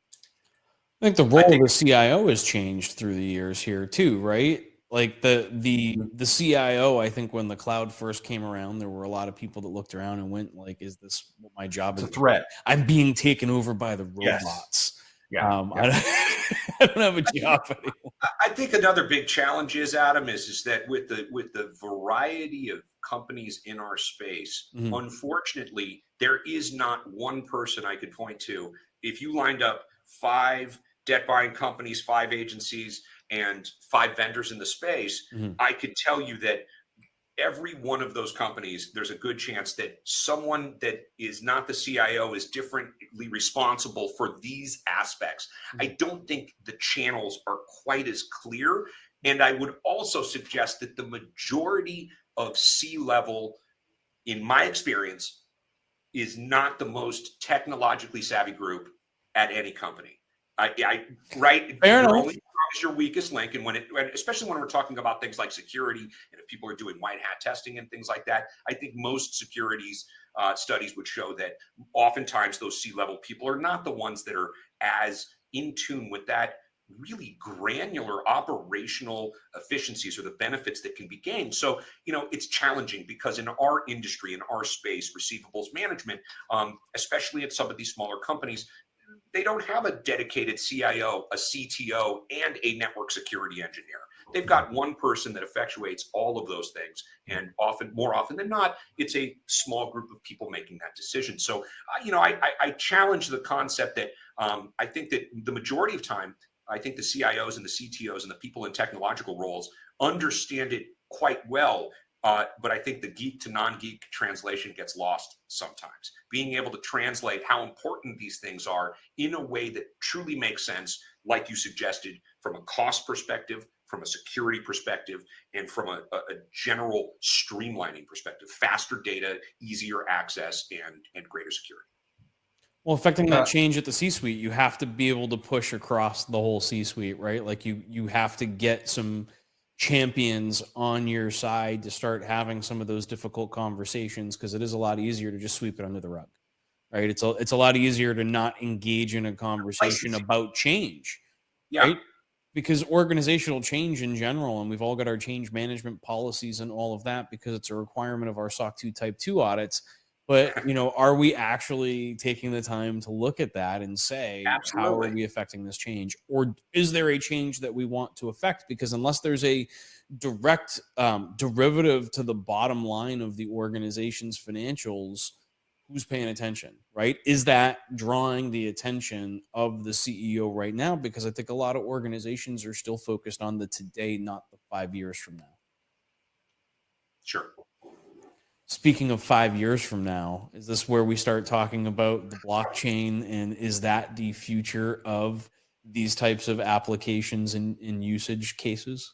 I think the role of the CIO has changed through the years here too, right? Like the CIO, I think when the cloud first came around, there were a lot of people that looked around and went like, is this what my job is? It's a threat. I'm being taken over by the robots. Yes. Yeah. I don't have a job anymore. I think another big challenge is, Adam, is that with the variety of companies in our space, Mhm. unfortunately, there is not one person I could point to. If you lined up 5 debt buying companies, 5 agencies, and 5 vendors in the space, Mhm. I could tell you that every one of those companies, there's a good chance that someone that is not the CIO is differently responsible for these aspects. I don't think the channels are quite as clear. And I would also suggest that the majority of C-level, in my experience, is not the most technologically savvy group at any company. Right, Fair you're enough. only as strong as your weakest link, and especially when we're talking about things like security, and if people are doing white hat testing and things like that, I think most securities studies would show that oftentimes those C-level people are not the ones that are as in tune with that really granular operational efficiencies or the benefits that can be gained. So, it's challenging because in our industry, in our space, receivables management, especially at some of these smaller companies, they don't have a dedicated CIO, a CTO, and a network security engineer. They've got one person that effectuates all of those things. And more often than not, it's a small group of people making that decision. So, I challenge the concept that I think that the majority of time, I think the CIOs and the CTOs and the people in technological roles understand it quite well. But I think the geek to non-geek translation gets lost sometimes. Being able to translate how important these things are in a way that truly makes sense, like you suggested, from a cost perspective, from a security perspective, and from a general streamlining perspective, faster data, easier access, and greater security. Well, affecting that change at the C-suite, you have to be able to push across the whole C-suite, right? Like you have to get some champions on your side to start having some of those difficult conversations, because it is a lot easier to just sweep it under the rug, right? It's a lot easier to not engage in a conversation Licensing. about change, Yeah. right? Because organizational change in general, and we've all got our change management policies and all of that because it's a requirement of our SOC 2 Type 2 audits. But, are we actually taking the time to look at that and say, how are Absolutely. we affecting this change? Or is there a change that we want to affect? Because unless there's a direct derivative to the bottom line of the organization's financials, who's paying attention, right? Is that drawing the attention of the CEO right now? Because I think a lot of organizations are still focused on the today, not the 5 years from now. Sure. Speaking of 5 years from now, is this where we start talking about the blockchain? And is that the future of these types of applications in usage cases?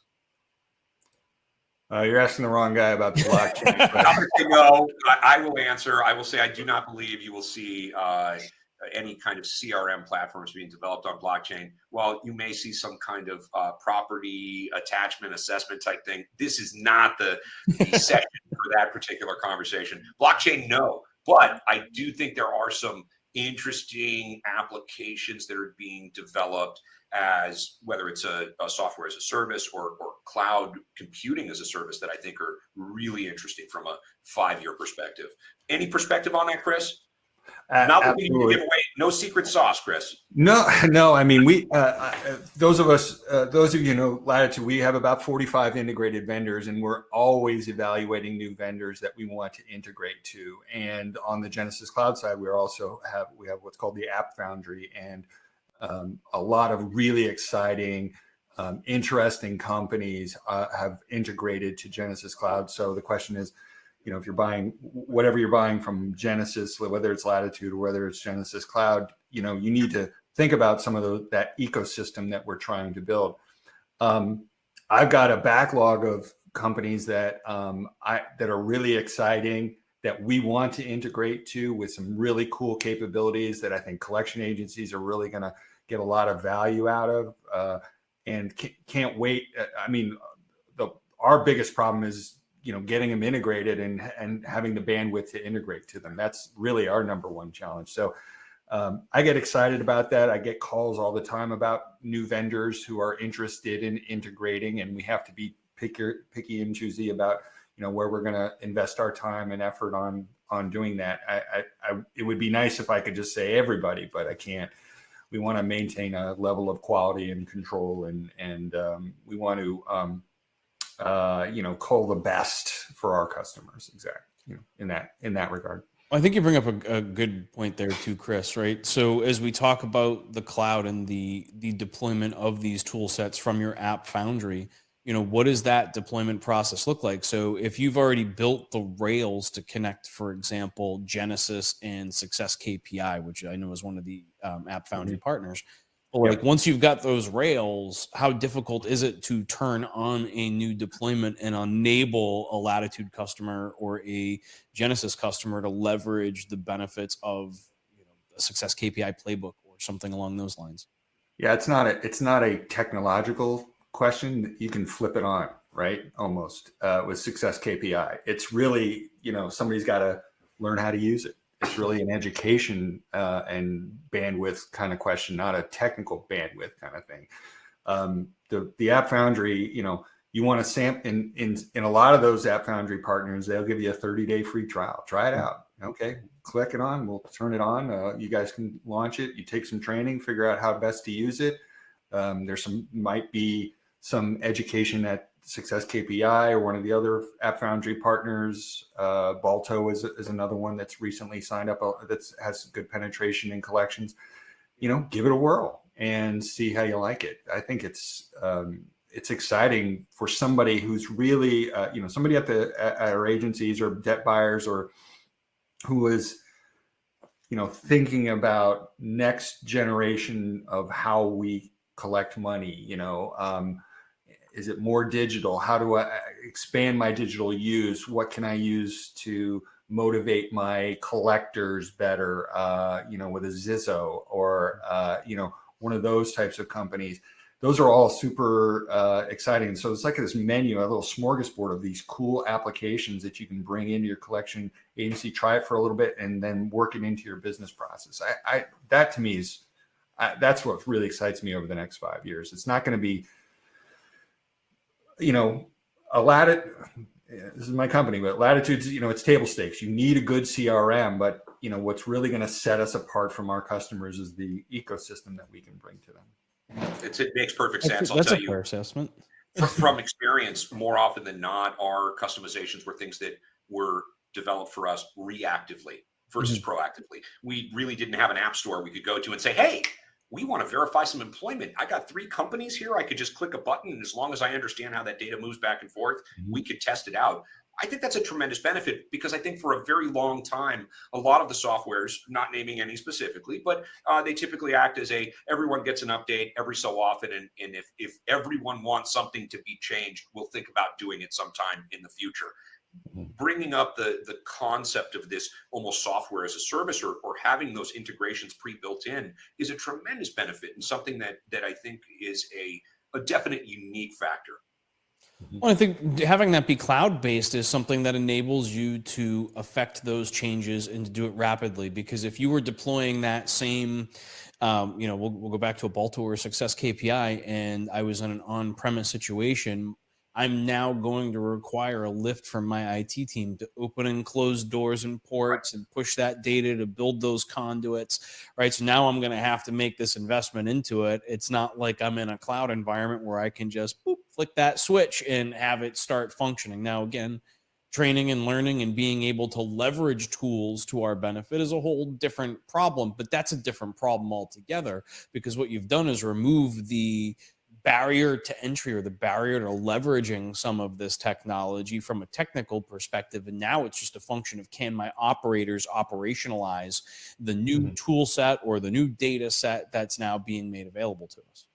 You're asking the wrong guy about the blockchain. I'm going to say no. I will answer. I will say I do not believe you will see any kind of CRM platforms being developed on blockchain. While you may see some kind of property attachment assessment type thing, this is not the session for that particular conversation. Blockchain, no. But I do think there are some interesting applications that are being developed, as whether it's a software as a service or cloud computing as a service, that I think are really interesting from a 5-year perspective. Any perspective on that, Cris? Not looking to give away, no secret sauce, Cris. No. I mean, we those of you who know Latitude, we have about 45 integrated vendors, and we're always evaluating new vendors that we want to integrate to. And on the Genesys Cloud side, we have what's called the App Foundry, and a lot of really exciting, interesting companies have integrated to Genesys Cloud. So the question is, if you're buying whatever you're buying from Genesys, whether it's Latitude or whether it's Genesys Cloud, you need to think about some of that ecosystem that we're trying to build. I've got a backlog of companies that that are really exciting, that we want to integrate to, with some really cool capabilities that I think collection agencies are really going to get a lot of value out of, and can't wait. I mean, our biggest problem is getting them integrated and having the bandwidth to integrate to them. That's really our number one challenge. So I get excited about that. I get calls all the time about new vendors who are interested in integrating, and we have to be picky and choosy about where we're going to invest our time and effort on doing that. It would be nice if I could just say everybody, but I can't. We want to maintain a level of quality and control, and we want to cull the best for our customers. Exactly. In that regard. I think you bring up a good point there too, Chris, right? So as we talk about the cloud and the deployment of these tool sets from your app foundry, what does that deployment process look like? So if you've already built the rails to connect, for example, Genesys and Success KPI, which I know is one of the app foundry partners, but like once you've got those rails, how difficult is it to turn on a new deployment and enable a Latitude customer or a Genesys customer to leverage the benefits of a Success KPI playbook or something along those lines? Yeah, it's not a technological question. You can flip it on, right? Almost with Success KPI. It's really, somebody's got to learn how to use it. It's really an education and bandwidth kind of question, not a technical bandwidth kind of thing. The App Foundry, you want to sample in a lot of those App Foundry partners, they'll give you a 30-day free trial. Try it out. Okay, click it on. We'll turn it on. You guys can launch it. You take some training, figure out how best to use it. Might be some education at Success KPI or one of the other App Foundry partners. Balto is another one that's recently signed up that has good penetration in collections. Give it a whirl and see how you like it. I think it's exciting for somebody who's really, somebody at our agencies or debt buyers or who is, thinking about next generation of how we collect money. Is it more digital? How do I expand my digital use? What can I use to motivate my collectors better, with a Zizzo or, one of those types of companies? Those are all super exciting. So it's like this menu, a little smorgasbord of these cool applications that you can bring into your collection agency, try it for a little bit, and then work it into your business process. That to me is, that's what really excites me over the next 5 years. It's not going to be, a Latitude, this is my company, but Latitude's, it's table stakes. You need a good CRM, but what's really going to set us apart from our customers is the ecosystem that we can bring to them. It makes perfect sense. That's a fair assessment. From experience, more often than not, our customizations were things that were developed for us reactively versus proactively. We really didn't have an app store we could go to and say, hey, we want to verify some employment. I got 3 companies here. I could just click a button, and as long as I understand how that data moves back and forth, we could test it out. I think that's a tremendous benefit because I think for a very long time, a lot of the softwares, not naming any specifically, but they typically act as everyone gets an update every so often. And if everyone wants something to be changed, we'll think about doing it sometime in the future. Bringing up the concept of this almost software as a service or having those integrations pre-built in is a tremendous benefit and something that I think is a definite unique factor. Well, I think having that be cloud-based is something that enables you to affect those changes and to do it rapidly. Because if you were deploying that same, we'll go back to a Balto or Success KPI, and I was in an on-premise situation, I'm now going to require a lift from my IT team to open and close doors and ports and push that data to build those conduits, right? So now I'm going to have to make this investment into it. It's not like I'm in a cloud environment where I can just flick that switch and have it start functioning. Now, again, training and learning and being able to leverage tools to our benefit is a whole different problem, but that's a different problem altogether because what you've done is remove the barrier to entry or the barrier to leveraging some of this technology from a technical perspective. And now it's just a function of, can my operators operationalize the new tool set or the new data set that's now being made available to us?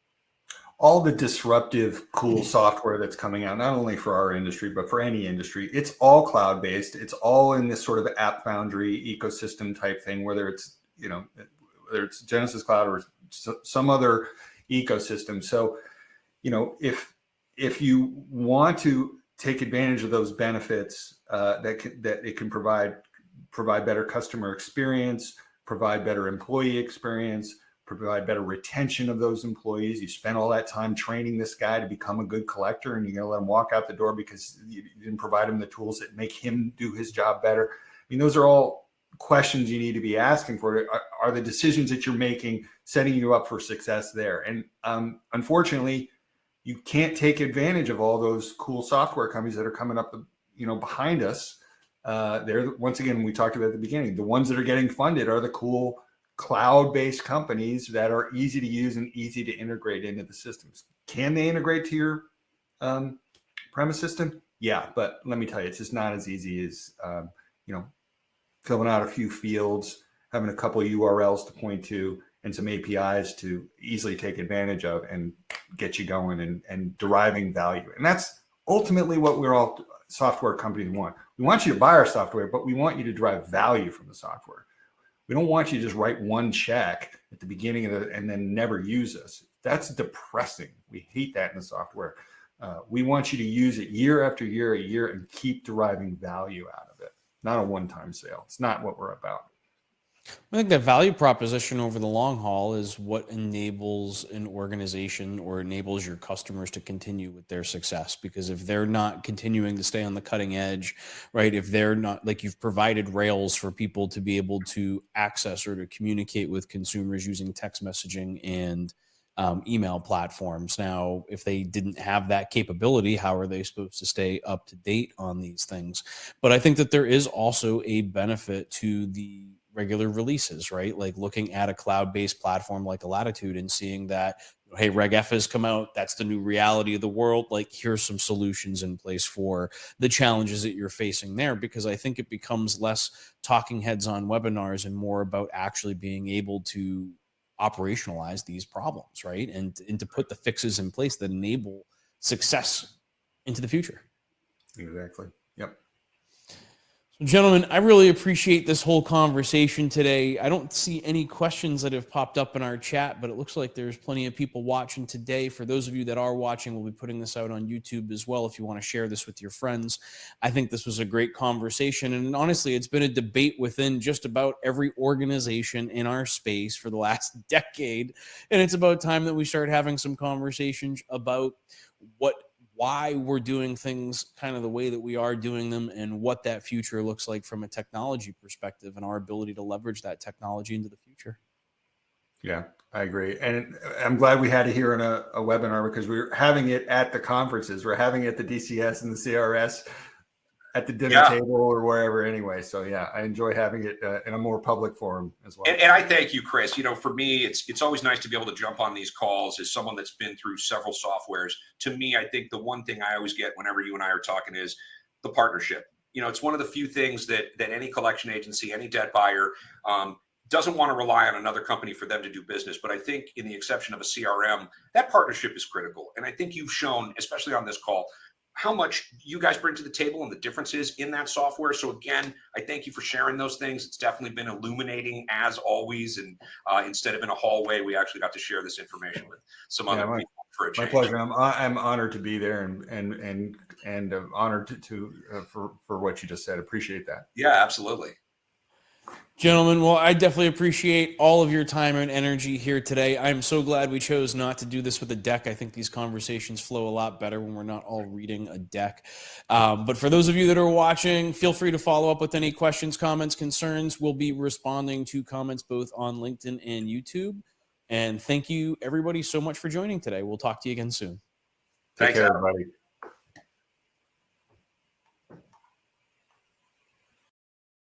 All the disruptive, cool software that's coming out, not only for our industry, but for any industry, it's all cloud-based. It's all in this sort of App Foundry ecosystem type thing, whether it's Genesys Cloud or some other ecosystem. So, if you want to take advantage of those benefits that it can provide better customer experience, provide better employee experience, provide better retention of those employees. You spent all that time training this guy to become a good collector, and you're going to let him walk out the door because you didn't provide him the tools that make him do his job better. I mean, those are all questions you need to be asking for. Are the decisions that you're making setting you up for success there? And unfortunately, you can't take advantage of all those cool software companies that are coming up, behind us, they're, once again, we talked about at the beginning, the ones that are getting funded are the cool cloud-based companies that are easy to use and easy to integrate into the systems. Can they integrate to your premise system? Yeah, but let me tell you, it's just not as easy as filling out a few fields, having a couple of URLs to point to, and some APIs to easily take advantage of and get you going and deriving value. And that's ultimately what we're all software companies want. We want you to buy our software, but we want you to derive value from the software. We don't want you to just write one check at the beginning of and then never use us. That's depressing. We hate that in the software. We want you to use it year after year, and keep deriving value out of it. Not a one-time sale. It's not what we're about. I think that value proposition over the long haul is what enables an organization or enables your customers to continue with their success. Because if they're not continuing to stay on the cutting edge, right? If they're not, like, you've provided rails for people to be able to access or to communicate with consumers using text messaging and email platforms. Now, if they didn't have that capability, how are they supposed to stay up to date on these things? But I think that there is also a benefit to the regular releases, right? Like looking at a cloud-based platform like a Latitude and seeing that, hey, Reg F has come out. That's the new reality of the world. Like, here's some solutions in place for the challenges that you're facing there, because I think it becomes less talking heads on webinars and more about actually being able to operationalize these problems, right? And to put the fixes in place that enable success into the future. Exactly. Yep. Gentlemen, I really appreciate this whole conversation today. I don't see any questions that have popped up in our chat, but it looks like there's plenty of people watching today. For those of you that are watching, we'll be putting this out on YouTube as well if you want to share this with your friends. I think this was a great conversation. And honestly, it's been a debate within just about every organization in our space for the last decade. And it's about time that we start having some conversations about why we're doing things kind of the way that we are doing them, and what that future looks like from a technology perspective and our ability to leverage that technology into the future. Yeah, I agree. And I'm glad we had it here in a webinar, because we're having it at the conferences. We're having it at the DCS and the CRS, at the dinner table or wherever anyway. So yeah, I enjoy having it in a more public forum as well. And I thank you, Chris. For me, it's always nice to be able to jump on these calls as someone that's been through several softwares. To me, I think the one thing I always get whenever you and I are talking is the partnership. It's one of the few things that any collection agency, any debt buyer, doesn't want to rely on another company for them to do business. But I think, in the exception of a CRM, that partnership is critical. And I think you've shown, especially on this call, how much you guys bring to the table and the differences in that software. So again, I thank you for sharing those things. It's definitely been illuminating, as always. And instead of in a hallway, we actually got to share this information with some other people for a change. My pleasure. I'm honored to be there, and honored for what you just said. Appreciate that. Yeah, absolutely. Gentlemen, well, I definitely appreciate all of your time and energy here today. I'm so glad we chose not to do this with a deck. I think these conversations flow a lot better when we're not all reading a deck. But for those of you that are watching, feel free to follow up with any questions, comments, concerns. We'll be responding to comments both on LinkedIn and YouTube. And thank you, everybody, so much for joining today. We'll talk to you again soon. Take care, everybody.